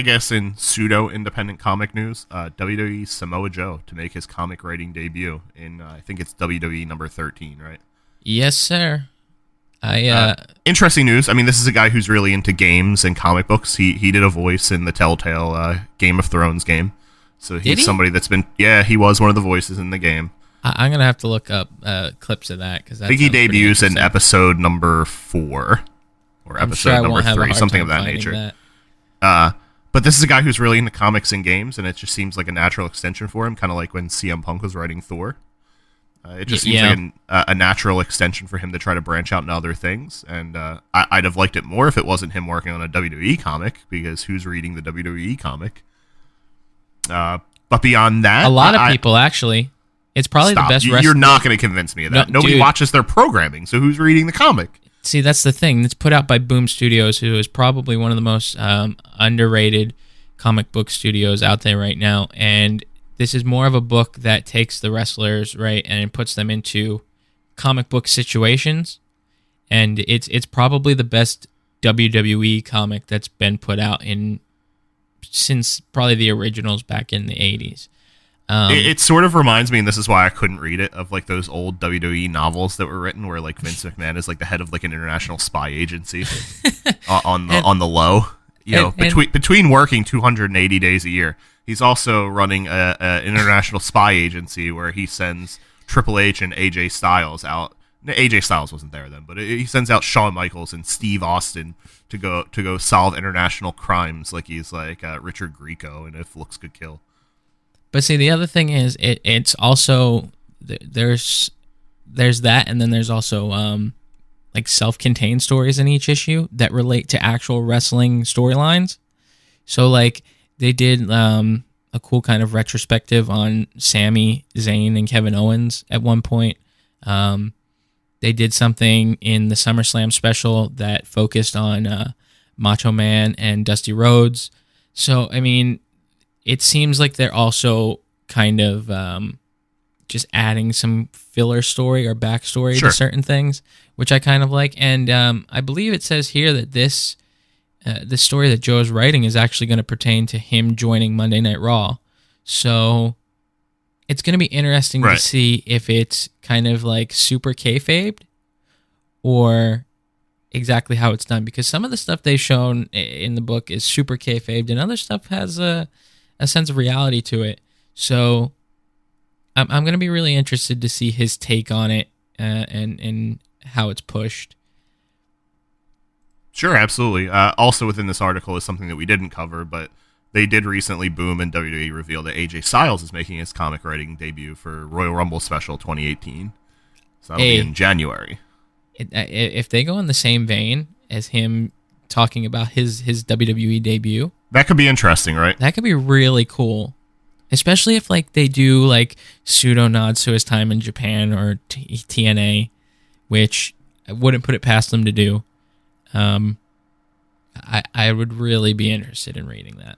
I guess in pseudo-independent comic news, WWE Samoa Joe to make his comic writing debut in, I think it's WWE number 13, right? Yes, sir. Interesting news. I mean, this is a guy who's really into games and comic books. He did a voice in the Telltale Game of Thrones game. So he's somebody that's been... Yeah, he was one of the voices in the game. I'm going to have to look up clips of that. Cause that I think he debuts in episode number 4. Or episode number 3, something of that nature. But this is a guy who's really into comics and games, and it just seems like a natural extension for him, kind of like when CM Punk was writing Thor. It just seems like a natural extension for him to try to branch out into other things, and I'd have liked it more if it wasn't him working on a WWE comic, because who's reading the WWE comic? But beyond that... A lot of people, actually. It's probably the best wrestling... You're not going to convince me of that. Nobody watches their programming, so who's reading the comic? See, that's the thing. It's put out by Boom Studios, who is probably one of the most underrated comic book studios out there right now. And this is more of a book that takes the wrestlers, right, and puts them into comic book situations. And it's probably the best WWE comic that's been put out since probably the originals back in the 80s. It sort of reminds me, and this is why I couldn't read it, of like those old WWE novels that were written where like Vince McMahon is like the head of like an international spy agency on the low. Between working 280 days a year, he's also running an international spy agency where he sends Triple H and AJ Styles out. AJ Styles wasn't there then, but he sends out Shawn Michaels and Steve Austin to go solve international crimes, like he's like Richard Grieco and If Looks Could Kill. But see, the other thing is, it's also there's that, and then there's also like self-contained stories in each issue that relate to actual wrestling storylines. So like they did a cool kind of retrospective on Sami Zayn and Kevin Owens at one point. They did something in the SummerSlam special that focused on Macho Man and Dusty Rhodes. So I mean, it seems like they're also kind of just adding some filler story or backstory to certain things, which I kind of like. And I believe it says here that this story that Joe's writing is actually going to pertain to him joining Monday Night Raw. So it's going to be interesting to see if it's kind of like super kayfabed or exactly how it's done. Because some of the stuff they've shown in the book is super kayfabed, and other stuff has a sense of reality to it. So I'm going to be really interested to see his take on it and how it's pushed. Sure, absolutely. Also within this article is something that we didn't cover, but they did recently, Boom and WWE reveal that AJ Styles is making his comic writing debut for Royal Rumble Special 2018. So that'll be in January. If they go in the same vein as him talking about his WWE debut... That could be interesting, right? That could be really cool. Especially if like they do like pseudo nods to his time in Japan or TNA, which I wouldn't put it past them to do. I would really be interested in reading that.